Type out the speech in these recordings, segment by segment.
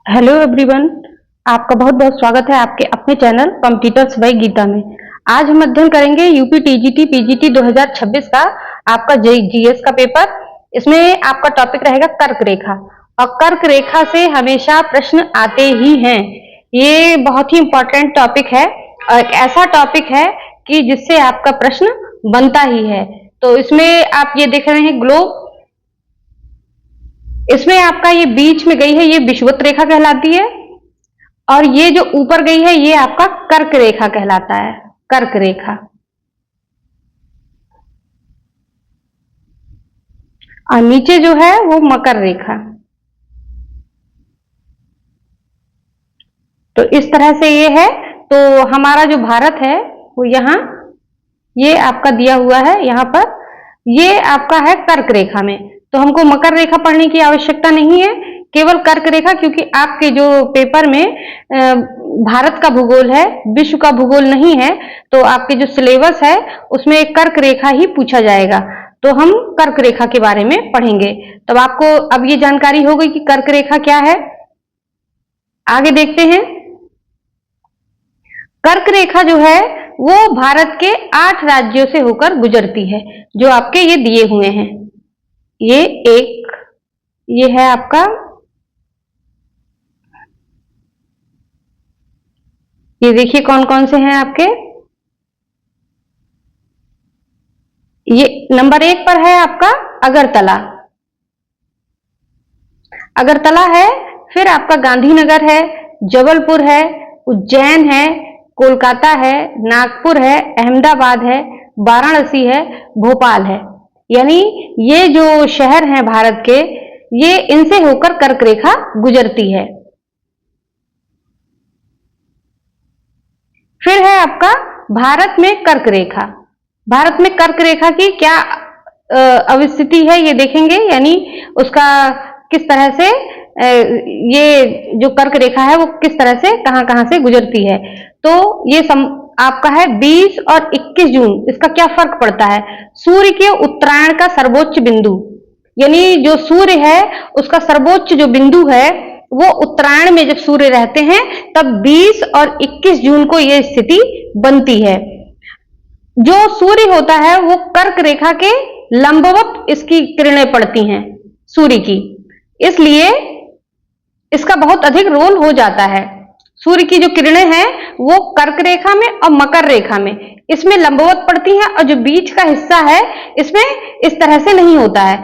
Hello everyone, आपका बहुत बहुत स्वागत है आपके अपने चैनल कॉम्पिटिटर्स बाय गीता में। आज हम अध्ययन करेंगे यूपी टीजीटी पीजीटी 2026 का आपका जीएस का पेपर। इसमें आपका टॉपिक रहेगा कर्क रेखा, और कर्क रेखा से हमेशा प्रश्न आते ही हैं। ये बहुत ही इंपॉर्टेंट टॉपिक है और एक ऐसा टॉपिक है कि जिससे आपका प्रश्न बनता ही है। तो इसमें आप ये देख रहे हैं ग्लोब, इसमें आपका ये बीच में गई है, ये विषुवत रेखा कहलाती है, और ये जो ऊपर गई है ये आपका कर्क रेखा कहलाता है, कर्क रेखा। और नीचे जो है वो मकर रेखा। तो इस तरह से ये है। तो हमारा जो भारत है वो यहाँ ये आपका दिया हुआ है, यहाँ पर ये आपका है कर्क रेखा में। तो हमको मकर रेखा पढ़ने की आवश्यकता नहीं है, केवल कर्क रेखा, क्योंकि आपके जो पेपर में भारत का भूगोल है, विश्व का भूगोल नहीं है। तो आपके जो सिलेबस है उसमें कर्क रेखा ही पूछा जाएगा। तो हम कर्क रेखा के बारे में पढ़ेंगे। तब आपको अब ये जानकारी हो गई कि कर्क रेखा क्या है। आगे देखते हैं। कर्क रेखा जो है वो भारत के 8 राज्यों से होकर गुजरती है, जो आपके ये दिए हुए हैं। ये है आपका, ये देखिए कौन कौन से हैं आपके। ये नंबर 1 पर है आपका अगरतला, अगरतला है। फिर आपका गांधीनगर है, जबलपुर है, उज्जैन है, कोलकाता है, नागपुर है, अहमदाबाद है, वाराणसी है, भोपाल है। यानी ये जो शहर हैं भारत के, ये इनसे होकर कर्क रेखा गुजरती है। फिर है आपका भारत में कर्क रेखा। भारत में कर्क रेखा की क्या अवस्थिति है ये देखेंगे, यानी उसका किस तरह से ये जो कर्क रेखा है वो किस तरह से कहां से गुजरती है। तो ये आपका है 20 और 21 जून, इसका क्या फर्क पड़ता है। सूर्य के उत्तरायण का सर्वोच्च बिंदु, यानी जो सूर्य है उसका सर्वोच्च जो बिंदु है वो उत्तरायण में जब सूर्य रहते हैं तब 20 और 21 जून को यह स्थिति बनती है। जो सूर्य होता है वो कर्क रेखा के लंबवत इसकी किरणें पड़ती हैं सूर्य की, इसलिए इसका बहुत अधिक रोल हो जाता है। सूर्य की जो किरणें हैं वो कर्क रेखा में और मकर रेखा में इसमें लंबवत पड़ती हैं, और जो बीच का हिस्सा है इसमें इस तरह से नहीं होता है।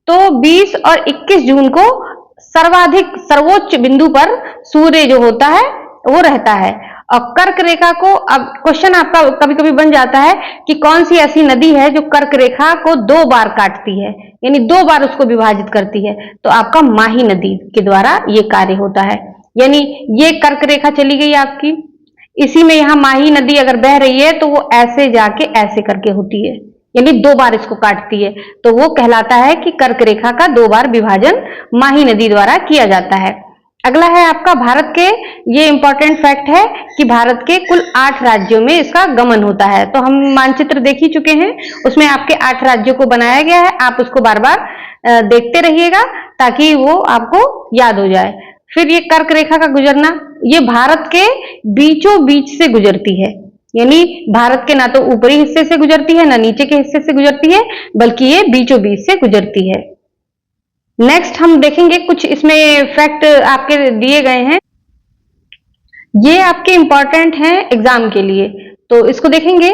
तो 20 और 21 जून को सर्वाधिक सर्वोच्च बिंदु पर सूर्य जो होता है वो रहता है। और कर्क रेखा को, अब क्वेश्चन आपका कभी कभी बन जाता है कि कौन सी ऐसी नदी है जो कर्क रेखा को 2 बार काटती है, यानी 2 बार उसको विभाजित करती है। तो आपका माही नदी के द्वारा ये कार्य होता है। यानी ये कर्क रेखा चली गई आपकी, इसी में यहां माही नदी अगर बह रही है तो वो ऐसे जाके ऐसे करके होती है, यानी 2 बार इसको काटती है। तो वो कहलाता है कि कर्क रेखा का 2 बार विभाजन माही नदी द्वारा किया जाता है। अगला है आपका भारत के, ये इंपॉर्टेंट फैक्ट है कि भारत के कुल 8 राज्यों में इसका गमन होता है। तो हम मानचित्र देख ही चुके हैं, उसमें आपके 8 राज्यों को बनाया गया है। आप उसको बार बार देखते रहिएगा ताकि वो आपको याद हो जाए। फिर ये कर्क रेखा का गुजरना, ये भारत के बीचों बीच से गुजरती है, यानी भारत के ना तो ऊपरी हिस्से से गुजरती है ना नीचे के हिस्से से गुजरती है, बल्कि ये बीचों बीच से गुजरती है। नेक्स्ट हम देखेंगे कुछ इसमें फैक्ट आपके दिए गए हैं, ये आपके इंपॉर्टेंट हैं एग्जाम के लिए। तो इसको देखेंगे।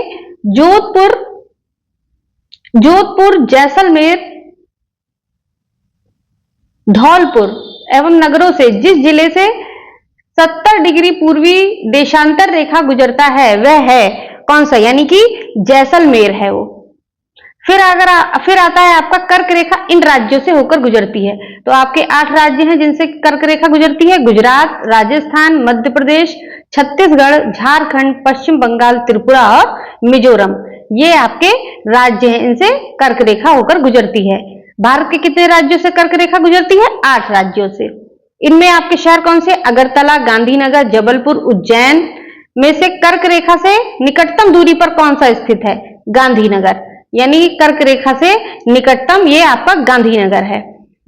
जोधपुर, जैसलमेर, धौलपुर एवं नगरों से जिस जिले से 70 डिग्री पूर्वी देशांतर रेखा गुजरता है वह है कौन सा, यानी कि जैसलमेर है वो। फिर आता है आपका कर्क रेखा इन राज्यों से होकर गुजरती है। तो आपके 8 राज्य हैं जिनसे कर्क रेखा गुजरती है: गुजरात, राजस्थान, मध्य प्रदेश, छत्तीसगढ़, झारखंड, पश्चिम बंगाल, त्रिपुरा और मिजोरम। ये आपके राज्य हैं, इनसे कर्क रेखा होकर गुजरती है। भारत के कितने राज्यों से कर्क रेखा गुजरती है? 8 राज्यों से। इनमें आपके शहर कौन से? अगरतला, गांधीनगर, जबलपुर, उज्जैन में से कर्क रेखा से निकटतम दूरी पर कौन सा स्थित है? गांधीनगर, यानी कर्क रेखा से निकटतम ये आपका गांधीनगर है।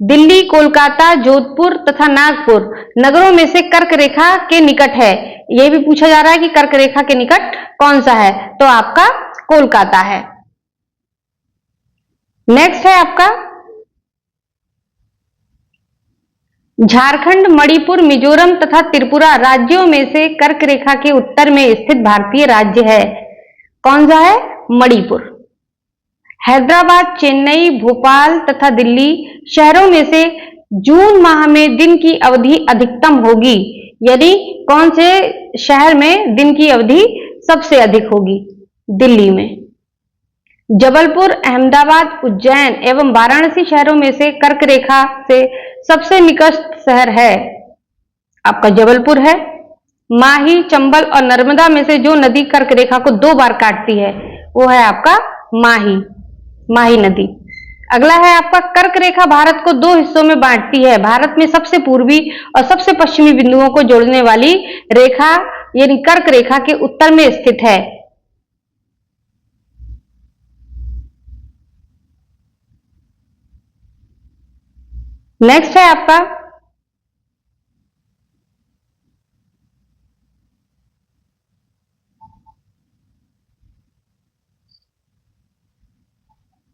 दिल्ली, कोलकाता, जोधपुर तथा नागपुर नगरों में से कर्क रेखा के निकट है। यह भी पूछा जा रहा है कि कर्क रेखा के निकट कौन सा है, तो आपका कोलकाता है। नेक्स्ट है आपका झारखंड, मणिपुर, मिजोरम तथा त्रिपुरा राज्यों में से कर्क रेखा के उत्तर में स्थित भारतीय राज्य है। कौन सा है? मणिपुर। हैदराबाद, चेन्नई, भोपाल तथा दिल्ली शहरों में से जून माह में दिन की अवधि अधिकतम होगी। यानी कौन से शहर में दिन की अवधि सबसे अधिक होगी? दिल्ली में। जबलपुर, अहमदाबाद, उज्जैन एवं वाराणसी शहरों में से कर्क रेखा से सबसे निकटस्थ शहर है आपका जबलपुर है। माही, चंबल और नर्मदा में से जो नदी कर्क रेखा को 2 बार काटती है वो है आपका माही नदी। अगला है आपका कर्क रेखा भारत को 2 हिस्सों में बांटती है। भारत में सबसे पूर्वी और सबसे पश्चिमी बिंदुओं को जोड़ने वाली रेखा यानी कर्क रेखा के उत्तर में स्थित है। नेक्स्ट है आपका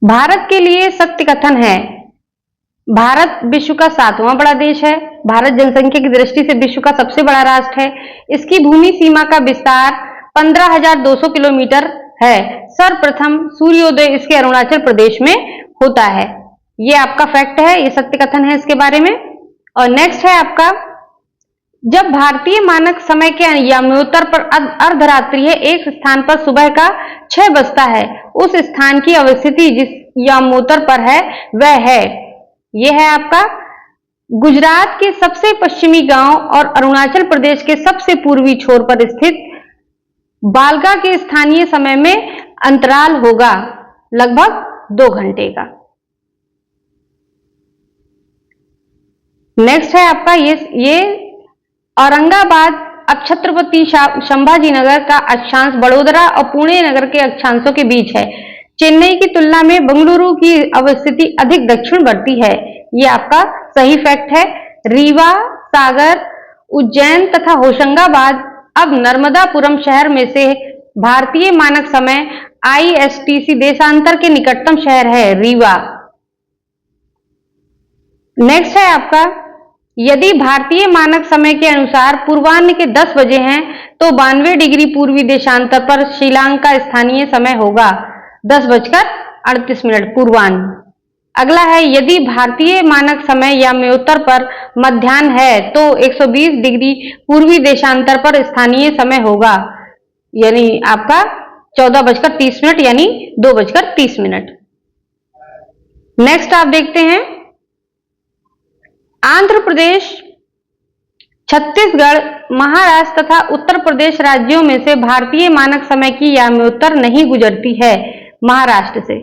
भारत के लिए सत्य कथन है। भारत विश्व का 7वां बड़ा देश है। भारत जनसंख्या की दृष्टि से विश्व का सबसे बड़ा राष्ट्र है। इसकी भूमि सीमा का विस्तार 15,200 किलोमीटर है। सर्वप्रथम सूर्योदय इसके अरुणाचल प्रदेश में होता है। ये आपका फैक्ट है, ये सत्य कथन है इसके बारे में। और नेक्स्ट है आपका जब भारतीय मानक समय के याम्योत्तर पर अर्धरात्रि है, एक स्थान पर सुबह का 6 बजता है, उस स्थान की अवस्थिति जिस याम्योत्तर पर है वह है, यह है आपका गुजरात के सबसे पश्चिमी गांव और अरुणाचल प्रदेश के सबसे पूर्वी छोर पर स्थित बालगा के स्थानीय समय में अंतराल होगा लगभग 2 घंटे का। नेक्स्ट है आपका ये औरंगाबाद अब छत्रपति संभाजीनगर का अक्षांश बड़ोदरा और पुणे नगर के अक्षांशों के बीच है। चेन्नई की तुलना में बेंगलुरु की अवस्थिति अधिक दक्षिणवर्ती है। यह आपका सही फैक्ट है। रीवा, सागर, उज्जैन तथा होशंगाबाद अब नर्मदापुरम शहर में से भारतीय मानक समय ISTC देशांतर के निकटतम शहर है रीवा। नेक्स्ट है आपका यदि भारतीय मानक समय के अनुसार पूर्वाह्न के 10 बजे हैं तो 92 डिग्री पूर्वी देशांतर पर शिलांग का स्थानीय समय होगा 10:38 पूर्वाह्न। अगला है यदि भारतीय मानक समय याम्योत्तर पर मध्याह्न है तो 120 डिग्री पूर्वी देशांतर पर स्थानीय समय होगा, यानी आपका 14:30 यानी 2:30। नेक्स्ट आप देखते हैं आंध्र प्रदेश, छत्तीसगढ़, महाराष्ट्र तथा उत्तर प्रदेश राज्यों में से भारतीय मानक समय की याम्योत्तर नहीं गुजरती है महाराष्ट्र से।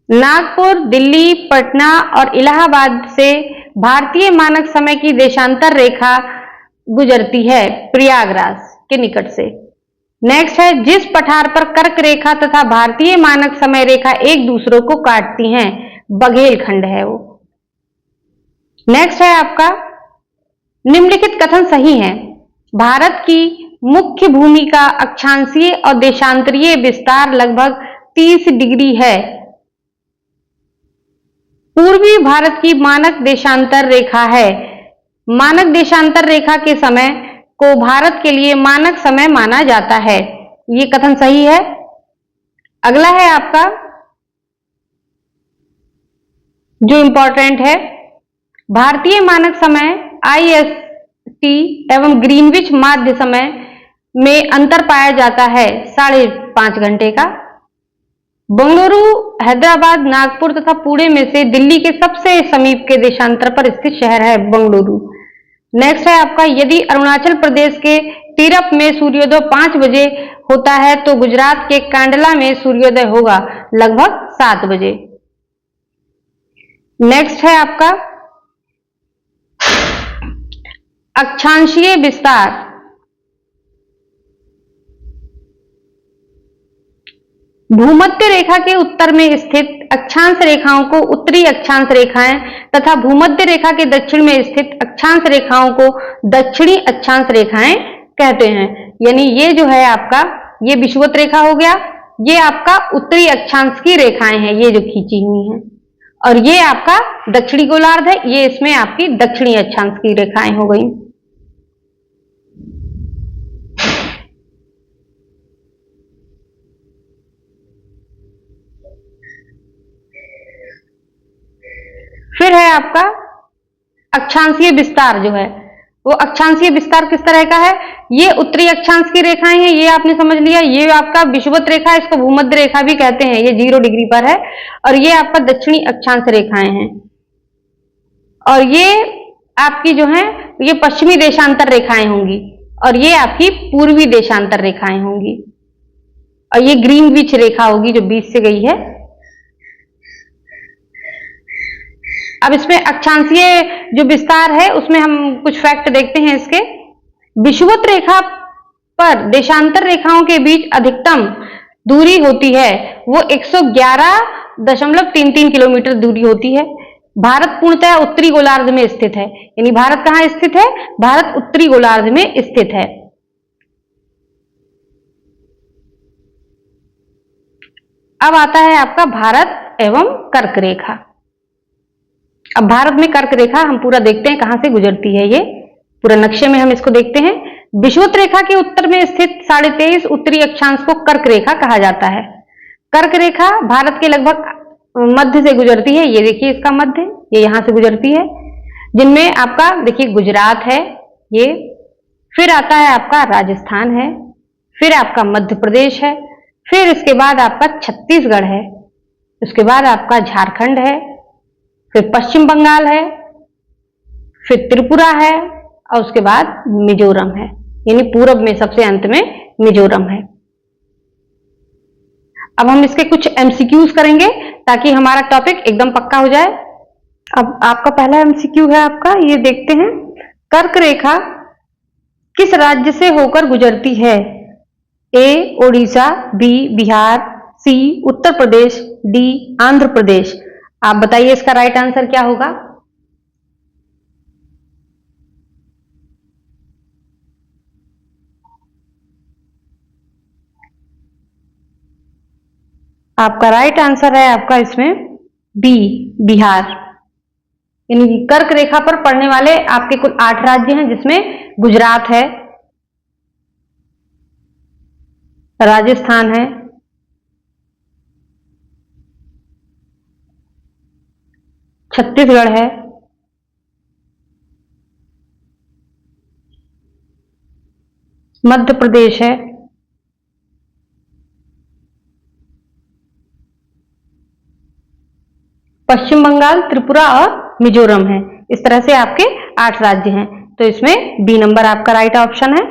नागपुर, दिल्ली, पटना और इलाहाबाद से भारतीय मानक समय की देशांतर रेखा गुजरती है प्रयागराज के निकट से। नेक्स्ट है जिस पठार पर कर्क रेखा तथा भारतीय मानक समय रेखा एक दूसरे को काटती हैं बघेलखंड है वो। नेक्स्ट है आपका निम्नलिखित कथन सही है। भारत की मुख्य भूमि का अक्षांशीय और देशांतरीय विस्तार लगभग 30 डिग्री है। पूर्वी भारत की मानक देशांतर रेखा है। मानक देशांतर रेखा के समय को भारत के लिए मानक समय माना जाता है। ये कथन सही है। अगला है आपका जो इंपॉर्टेंट है भारतीय मानक समय IST एवं ग्रीनविच माध्य समय में अंतर पाया जाता है 5.5 घंटे का। बेंगलुरु, हैदराबाद, नागपुर तथा पुणे में से दिल्ली के सबसे समीप के देशांतर पर स्थित शहर है बेंगलुरु। नेक्स्ट है आपका यदि अरुणाचल प्रदेश के तिरप में सूर्योदय 5 बजे होता है तो गुजरात के कांडला में सूर्योदय होगा लगभग 7 बजे। नेक्स्ट है आपका अक्षांशीय विस्तार। भूमध्य रेखा के उत्तर में स्थित अक्षांश रेखाओं को उत्तरी अक्षांश रेखाएं तथा भूमध्य रेखा के दक्षिण में स्थित अक्षांश रेखाओं को दक्षिणी अक्षांश रेखाएं कहते हैं। यानी ये जो है आपका, ये विषुवत रेखा हो गया, ये आपका उत्तरी अक्षांश की रेखाएं हैं, ये जो खींची हुई हैं, और ये आपका दक्षिणी गोलार्ध है, ये इसमें आपकी दक्षिणी अक्षांश की रेखाएं हो गई। फिर है आपका अक्षांशीय विस्तार जो है, वो अक्षांशीय विस्तार किस तरह का है, ये उत्तरी अक्षांश की रेखाएं हैं, ये आपने समझ लिया। ये आपका विषुवत रेखा है, इसको भूमध्य रेखा भी कहते हैं, ये 0 डिग्री पर है, और ये आपका दक्षिणी अक्षांश रेखाएं हैं, और ये आपकी जो है ये पश्चिमी देशांतर रेखाएं होंगी, और ये आपकी पूर्वी देशांतर रेखाएं होंगी, और ये ग्रीनविच रेखा होगी जो बीच से गई है। अब इसमें अक्षांशीय जो विस्तार है उसमें हम कुछ फैक्ट देखते हैं इसके। विषुवत रेखा पर देशांतर रेखाओं के बीच अधिकतम दूरी होती है वो 111.33 किलोमीटर दूरी होती है। भारत पूर्णतः उत्तरी गोलार्ध में स्थित है, यानी भारत कहां स्थित है, भारत उत्तरी गोलार्ध में स्थित है। अब आता है आपका भारत एवं कर्क रेखा। अब भारत में कर्क रेखा हम पूरा देखते हैं कहां से गुजरती है, ये पूरा नक्शे में हम इसको देखते हैं। विषुवत रेखा के उत्तर में स्थित 23.5 उत्तरी अक्षांश को कर्क रेखा कहा जाता है। कर्क रेखा भारत के लगभग मध्य से गुजरती है, ये देखिए इसका मध्य, ये यहां से गुजरती है, जिनमें आपका देखिए गुजरात है ये, फिर आता है आपका राजस्थान है, फिर आपका मध्य प्रदेश है, फिर इसके बाद आपका छत्तीसगढ़ है, उसके बाद आपका झारखंड है, फिर पश्चिम बंगाल है, फिर त्रिपुरा है, और उसके बाद मिजोरम है, यानी पूरब में सबसे अंत में मिजोरम है। अब हम इसके कुछ एमसीक्यूज करेंगे ताकि हमारा टॉपिक एकदम पक्का हो जाए। अब आपका पहला एमसीक्यू है आपका, ये देखते हैं, कर्क रेखा किस राज्य से होकर गुजरती है? ए ओडिशा, बी बिहार, सी उत्तर प्रदेश, डी आंध्र प्रदेश। आप बताइए इसका राइट आंसर क्या होगा? आपका राइट आंसर है आपका इसमें बी बिहार। यानी कर्क रेखा पर पड़ने वाले आपके कुल 8 राज्य हैं, जिसमें गुजरात है, राजस्थान है, छत्तीसगढ़ है, मध्य प्रदेश है, पश्चिम बंगाल, त्रिपुरा और मिजोरम है। इस तरह से आपके 8 राज्य हैं, तो इसमें बी नंबर आपका राइट ऑप्शन है।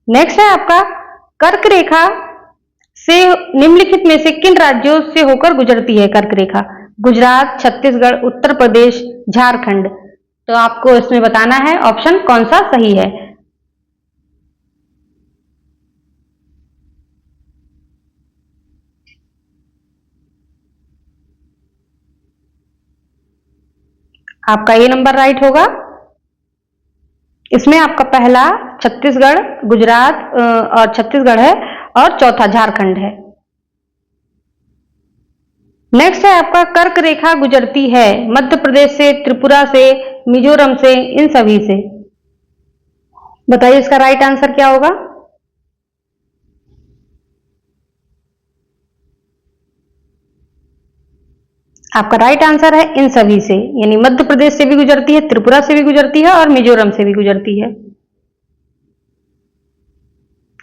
नेक्स्ट है आपका, कर्क रेखा से निम्नलिखित में से किन राज्यों से होकर गुजरती है कर्क रेखा? गुजरात, छत्तीसगढ़, उत्तर प्रदेश, झारखंड। तो आपको इसमें बताना है ऑप्शन कौन सा सही है। आपका ये नंबर राइट होगा। इसमें आपका पहला छत्तीसगढ़, गुजरात और छत्तीसगढ़ है, और चौथा झारखंड है। नेक्स्ट है आपका, कर्क रेखा गुजरती है मध्य प्रदेश से, त्रिपुरा से, मिजोरम से, इन सभी से। बताइए इसका राइट आंसर क्या होगा? आपका राइट आंसर है इन सभी से, यानी मध्य प्रदेश से भी गुजरती है, त्रिपुरा से भी गुजरती है, और मिजोरम से भी गुजरती है।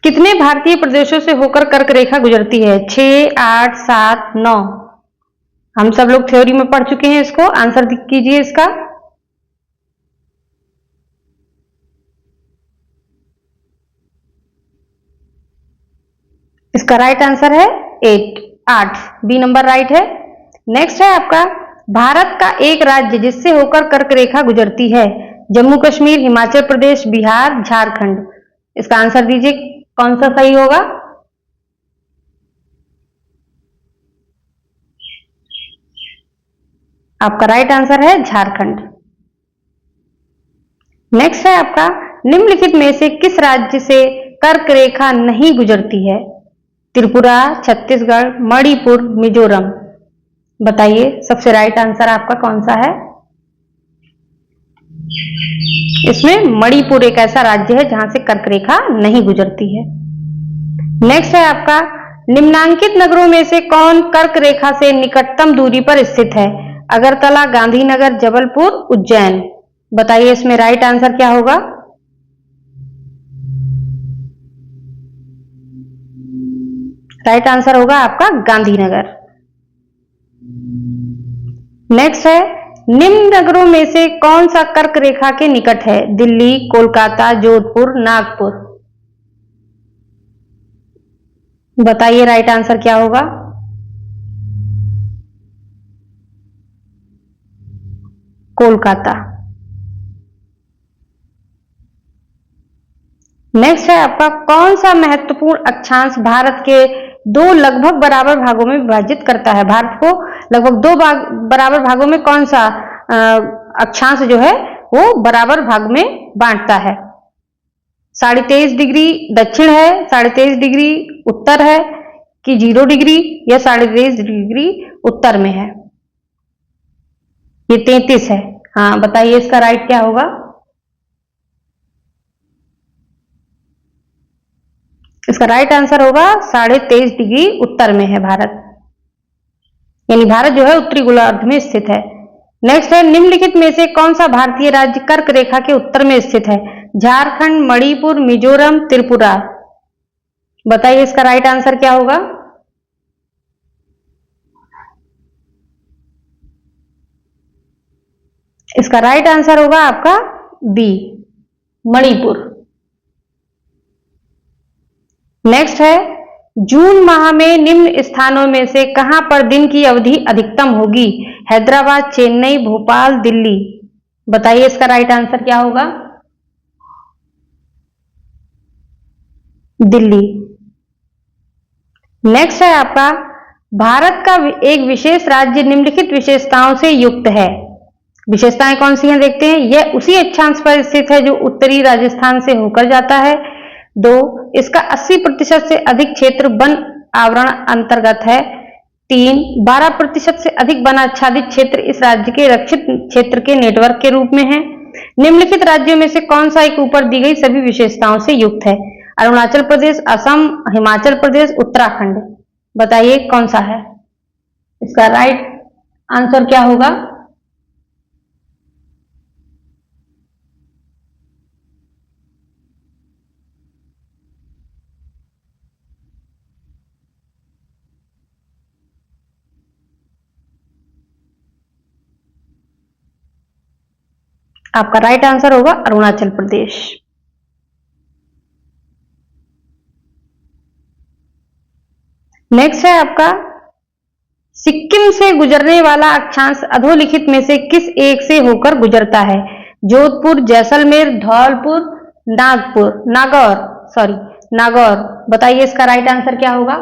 कितने भारतीय प्रदेशों से होकर कर्क रेखा गुजरती है? 6, 8, 7, 9। हम सब लोग थ्योरी में पढ़ चुके हैं इसको, आंसर कीजिए इसका। इसका राइट आंसर है 8, बी नंबर राइट है। नेक्स्ट है आपका, भारत का एक राज्य जिससे होकर कर्क रेखा गुजरती है? जम्मू कश्मीर, हिमाचल प्रदेश, बिहार, झारखंड। इसका आंसर दीजिए कौन सा सही होगा। आपका राइट आंसर है झारखंड। नेक्स्ट है आपका, निम्नलिखित में से किस राज्य से कर्क रेखा नहीं गुजरती है? त्रिपुरा, छत्तीसगढ़, मणिपुर, मिजोरम। बताइए सबसे राइट आंसर आपका कौन सा है? इसमें मणिपुर एक ऐसा राज्य है जहां से कर्क रेखा नहीं गुजरती है। नेक्स्ट है आपका, निम्नांकित नगरों में से कौन कर्क रेखा से निकटतम दूरी पर स्थित है? अगरतला, गांधीनगर, जबलपुर, उज्जैन। बताइए इसमें राइट आंसर क्या होगा? राइट आंसर होगा आपका गांधीनगर। नेक्स्ट है, निम्न नगरों में से कौन सा कर्क रेखा के निकट है? दिल्ली, कोलकाता, जोधपुर, नागपुर। बताइए राइट आंसर क्या होगा? कोलकाता। नेक्स्ट है आपका, कौन सा महत्वपूर्ण अक्षांश भारत के दो लगभग बराबर भागों में विभाजित करता है? भारत को लगभग दो बराबर भागों में कौन सा अक्षांश जो है वो बराबर भाग में बांटता है? 23.5 डिग्री दक्षिण है, 23.5 डिग्री उत्तर है, कि 0 डिग्री या 23.5 डिग्री उत्तर में है? ये 33 है। हाँ बताइए इसका राइट क्या होगा? इसका राइट आंसर होगा 23.5 डिग्री उत्तर में है भारत, यानी भारत जो है उत्तरी गोलार्ध में स्थित है। नेक्स्ट है, निम्नलिखित में से कौन सा भारतीय राज्य कर्क रेखा के उत्तर में स्थित है? झारखंड, मणिपुर, मिजोरम, त्रिपुरा। बताइए इसका राइट आंसर क्या होगा? इसका राइट आंसर होगा आपका बी, मणिपुर। नेक्स्ट है, जून माह में निम्न स्थानों में से कहां पर दिन की अवधि अधिकतम होगी? हैदराबाद, चेन्नई, भोपाल, दिल्ली। बताइए इसका राइट आंसर क्या होगा? दिल्ली। नेक्स्ट है आपका, भारत का एक विशेष राज्य निम्नलिखित विशेषताओं से युक्त है। विशेषताएं कौन सी हैं देखते हैं। यह उसी अक्षांश पर स्थित है जो उत्तरी राजस्थान से होकर जाता है। 2, इसका 80% से अधिक क्षेत्र वन आवरण अंतर्गत है। 3, 12% से अधिक वन आच्छादित क्षेत्र इस राज्य के रक्षित क्षेत्र के नेटवर्क के रूप में है। निम्नलिखित राज्यों में से कौन सा एक ऊपर दी गई सभी विशेषताओं से युक्त है? अरुणाचल प्रदेश, असम, हिमाचल प्रदेश, उत्तराखंड। बताइए कौन सा है? इसका राइट आंसर क्या होगा? आपका राइट आंसर होगा अरुणाचल प्रदेश। नेक्स्ट है आपका, सिक्किम से गुजरने वाला अक्षांश अधोलिखित में से किस एक से होकर गुजरता है? जोधपुर, जैसलमेर, धौलपुर, नागपुर, नागौर। बताइए इसका राइट आंसर क्या होगा?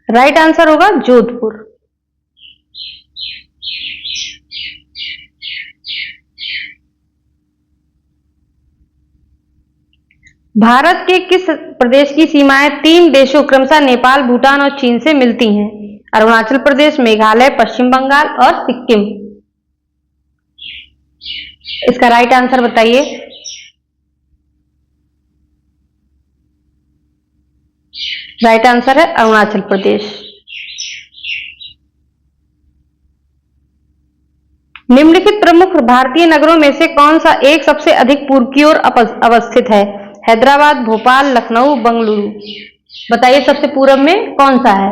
राइट आंसर होगा जोधपुर। भारत के किस प्रदेश की सीमाएं 3 देशों क्रमशः नेपाल, भूटान और चीन से मिलती हैं? अरुणाचल प्रदेश, मेघालय, पश्चिम बंगाल और सिक्किम। इसका राइट आंसर बताइए। राइट आंसर है अरुणाचल प्रदेश। निम्नलिखित प्रमुख भारतीय नगरों में से कौन सा एक सबसे अधिक पूर्व की ओर अवस्थित है? हैदराबाद, भोपाल, लखनऊ, बंगलुरु। बताइए सबसे पूर्व में कौन सा है?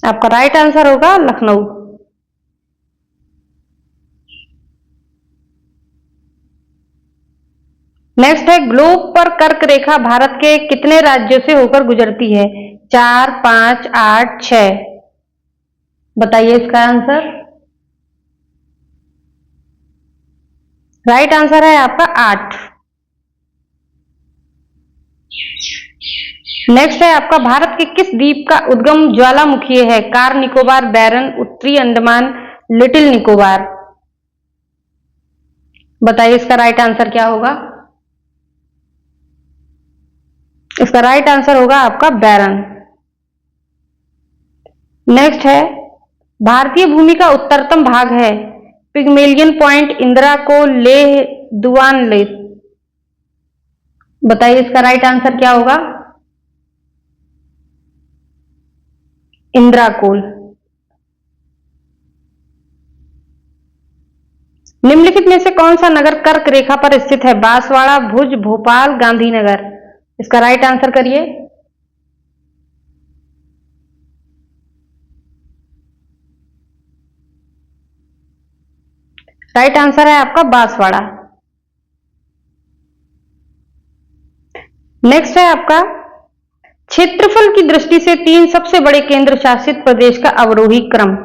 आपका राइट आंसर होगा लखनऊ। नेक्स्ट है, ग्लोब पर कर्क रेखा भारत के कितने राज्यों से होकर गुजरती है? 4, 5, 8, 6। बताइए इसका आंसर। राइट आंसर है आपका 8। नेक्स्ट है आपका, भारत के किस द्वीप का उद्गम ज्वालामुखी है? कार निकोबार, बैरन, उत्तरी अंडमान, लिटिल निकोबार। बताइए इसका राइट आंसर क्या होगा? इसका राइट आंसर होगा आपका बैरन। नेक्स्ट है, भारतीय भूमि का उत्तरतम भाग है? पिग्मेलियन पॉइंट, इंदिरा कोल, लेह, दुआन लेक। बताइए इसका राइट आंसर क्या होगा? इंदिरा कोल। निम्नलिखित में से कौन सा नगर कर्क रेखा पर स्थित है? बांसवाड़ा, भुज, भोपाल, गांधीनगर। इसका राइट आंसर करिए। राइट आंसर है आपका बांसवाड़ा। नेक्स्ट है आपका, क्षेत्रफल की दृष्टि से 3 सबसे बड़े केंद्र शासित प्रदेश का अवरोही क्रम?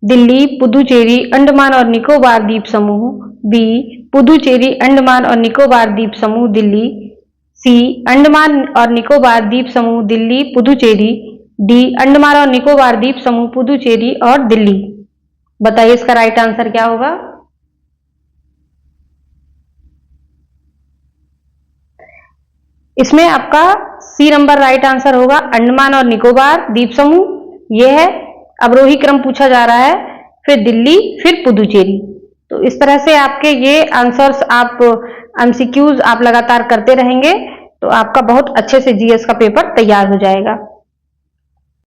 दिल्ली, पुदुचेरी, अंडमान और निकोबार द्वीप समूह। बी, पुदुचेरी, अंडमान और निकोबार द्वीप समूह, दिल्ली। सी, अंडमान और निकोबार द्वीप समूह, दिल्ली, पुदुचेरी। डी, अंडमान और निकोबार द्वीप समूह, पुदुचेरी और दिल्ली। बताइए इसका राइट आंसर क्या होगा? इसमें आपका सी नंबर राइट आंसर होगा, अंडमान और निकोबार द्वीप समूह। यह है अवरोही क्रम पूछा जा रहा है, फिर दिल्ली, फिर पुदुचेरी। तो इस तरह से आपके ये आंसर्स आप एमसीक्यूज आप लगातार करते रहेंगे तो आपका बहुत अच्छे से जीएस का पेपर तैयार हो जाएगा।